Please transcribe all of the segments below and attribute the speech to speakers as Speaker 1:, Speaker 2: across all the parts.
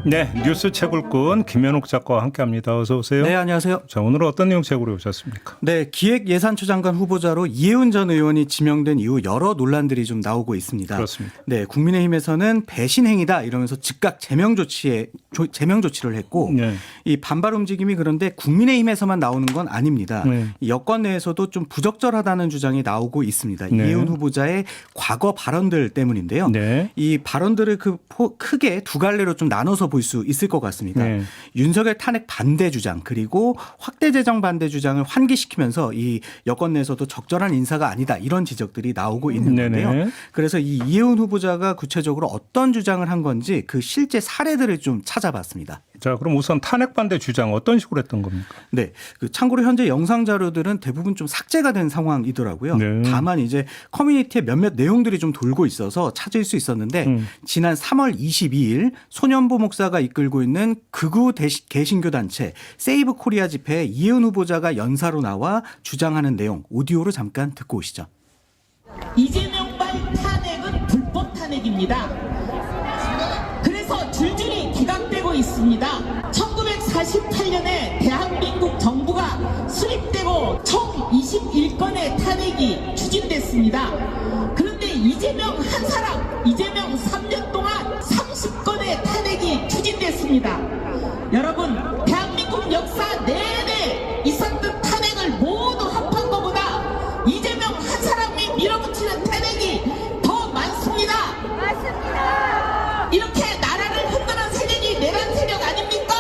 Speaker 1: 네, 뉴스 채굴꾼 김현욱 작가와 함께합니다. 어서 오세요.
Speaker 2: 네, 안녕하세요.
Speaker 1: 자, 오늘은 어떤 내용 채굴해 오셨습니까?
Speaker 2: 네, 기획예산처 장관 후보자로 이해운 전 의원이 지명된 이후 여러 논란들이 좀 나오고 있습니다.
Speaker 1: 그렇습니다.
Speaker 2: 네, 국민의힘에서는 배신 행위다 이러면서 즉각 제명 조치를 했고
Speaker 1: 네.
Speaker 2: 이 반발 움직임이 그런데 국민의힘에서만 나오는 건 아닙니다.
Speaker 1: 네.
Speaker 2: 이 여권 내에서도 좀 부적절하다는 주장이 나오고 있습니다.
Speaker 1: 네.
Speaker 2: 이해운 후보자의 과거 발언들 때문인데요.
Speaker 1: 네.
Speaker 2: 이 발언들을 크게 두 갈래로 좀 나눠서 볼 수 있을 것 같습니다.
Speaker 1: 네.
Speaker 2: 윤석열 탄핵 반대 주장 그리고 확대 재정 반대 주장을 환기시키면서 이 여권 내에서도 적절한 인사가 아니다 이런 지적들이 나오고 있는 건데요.
Speaker 1: 네네.
Speaker 2: 그래서 이 이해운 후보자가 구체적으로 어떤 주장을 한 건지 그 실제 사례들을 좀 찾아봤습니다.
Speaker 1: 자, 그럼 우선 탄핵 반대 주장 어떤 식으로 했던 겁니까?
Speaker 2: 네, 참고로 현재 영상 자료들은 대부분 좀 삭제가 된 상황이더라고요.
Speaker 1: 네.
Speaker 2: 다만 이제 커뮤니티에 몇몇 내용들이 좀 돌고 있어서 찾을 수 있었는데 지난 3월 22일 손현보 목사가 이끌고 있는 극우 개신교 단체 세이브 코리아 집회에 이해운 후보자가 연사로 나와 주장하는 내용 오디오로 잠깐 듣고 오시죠.
Speaker 3: 이재명발 탄핵은 불법 탄핵입니다. 그래서 줄줄이 기각되고 있습니다. 1948년에 대한민국 정부가 수립되고 총 21건의 탄핵이 추진됐습니다. 그런데 이재명 한 사람, 이재명 3년 동안 30건의 탄핵이 추진됐습니다. 여러분, 대한민국 역사 내내 있었던 탄핵을 모두 합한 것보다 이재명 한 사람이 밀어붙이는 탄핵이 더 많습니다. 맞습니다. 이렇게 나라를 흔드는 세력이 내란 세력 아닙니까?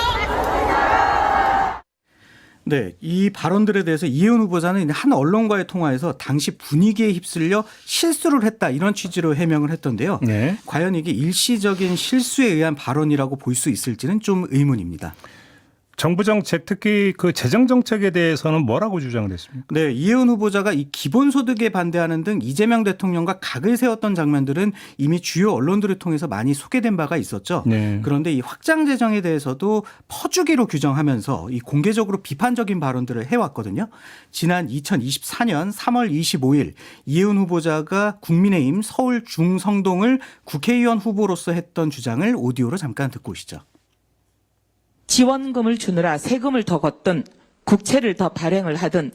Speaker 2: 네, 이 발언들에 대해서 이해운 후보자는 한 언론과의 통화에서 당시 분위기에 휩쓸려 실수를 했다 이런 취지로 해명을 했던데요.
Speaker 1: 네.
Speaker 2: 과연 이게 일시적인 실수에 의한 발언이라고 볼 수 있을지는 좀 의문입니다.
Speaker 1: 정부 정책 특히 그 재정 정책에 대해서는 뭐라고 주장을 했습니까?
Speaker 2: 네, 이해운 후보자가 이 기본소득에 반대하는 등 이재명 대통령과 각을 세웠던 장면들은 이미 주요 언론들을 통해서 많이 소개된 바가 있었죠.
Speaker 1: 네.
Speaker 2: 그런데 이 확장 재정에 대해서도 퍼주기로 규정하면서 이 공개적으로 비판적인 발언들을 해왔거든요. 지난 2024년 3월 25일 이해운 후보자가 국민의힘 서울 중성동을 국회의원 후보로서 했던 주장을 오디오로 잠깐 듣고 오시죠.
Speaker 3: 지원금을 주느라 세금을 더 걷든 국채를 더 발행을 하든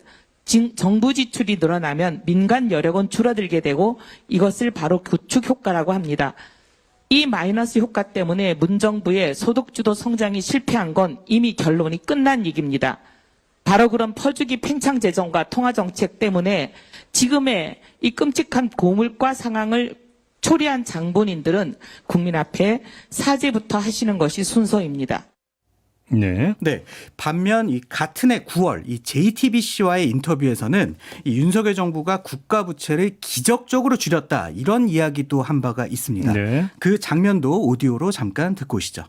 Speaker 3: 정부 지출이 늘어나면 민간 여력은 줄어들게 되고 이것을 바로 구축 효과라고 합니다. 이 마이너스 효과 때문에 문정부의 소득주도 성장이 실패한 건 이미 결론이 끝난 얘기입니다. 바로 그런 퍼주기 팽창 재정과 통화 정책 때문에 지금의 이 끔찍한 고물가 상황을 초래한 장본인들은 국민 앞에 사죄부터 하시는 것이 순서입니다.
Speaker 1: 네.
Speaker 2: 네. 반면 이 같은 해 9월 이 JTBC와의 인터뷰에서는 이 윤석열 정부가 국가 부채를 기적적으로 줄였다 이런 이야기도 한 바가 있습니다.
Speaker 1: 네.
Speaker 2: 그 장면도 오디오로 잠깐 듣고 오시죠.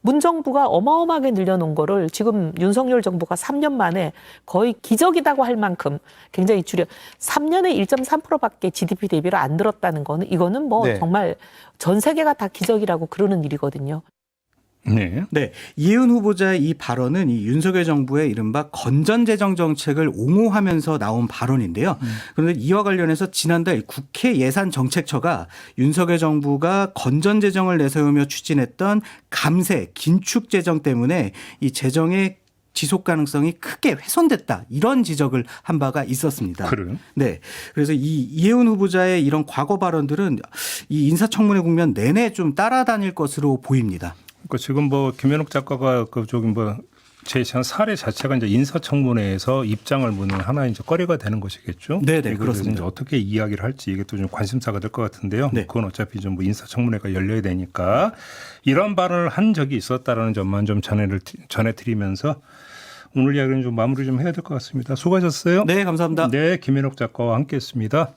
Speaker 4: 문정부가 어마어마하게 늘려놓은 거를 지금 윤석열 정부가 3년 만에 거의 기적이라고 할 만큼 굉장히 3년에 1.3%밖에 GDP 대비로 안 늘었다는 거는 이거는 뭐
Speaker 2: 네.
Speaker 4: 정말 전 세계가 다 기적이라고 그러는 일이거든요.
Speaker 1: 네.
Speaker 2: 네, 이해운 후보자의 이 발언은 이 윤석열 정부의 이른바 건전재정 정책을 옹호하면서 나온 발언인데요. 그런데 이와 관련해서 지난달 국회 예산정책처가 윤석열 정부가 건전재정을 내세우며 추진했던 감세, 긴축재정 때문에 이 재정의 지속 가능성이 크게 훼손됐다 이런 지적을 한 바가 있었습니다.
Speaker 1: 그래요?
Speaker 2: 네, 그래서 이 이해운 후보자의 이런 과거 발언들은 이 인사청문회 국면 내내 좀 따라다닐 것으로 보입니다.
Speaker 1: 그러니까 지금 뭐 김현욱 작가가 그 저기 뭐 제시한 사례 자체가 이제 인사청문회에서 입장을 묻는 하나의 이제 거리가 되는 것이겠죠.
Speaker 2: 네네,
Speaker 1: 이제
Speaker 2: 그렇습니다.
Speaker 1: 어떻게 이야기를 할지 이게 또 좀 관심사가 될 것 같은데요.
Speaker 2: 네.
Speaker 1: 그건 어차피 좀 뭐 인사청문회가 열려야 되니까 이런 발언을 한 적이 있었다라는 점만 좀 전해드리면서 오늘 이야기는 좀 마무리 좀 해야 될 것 같습니다. 수고하셨어요.
Speaker 2: 네, 감사합니다.
Speaker 1: 네, 김현욱 작가와 함께했습니다.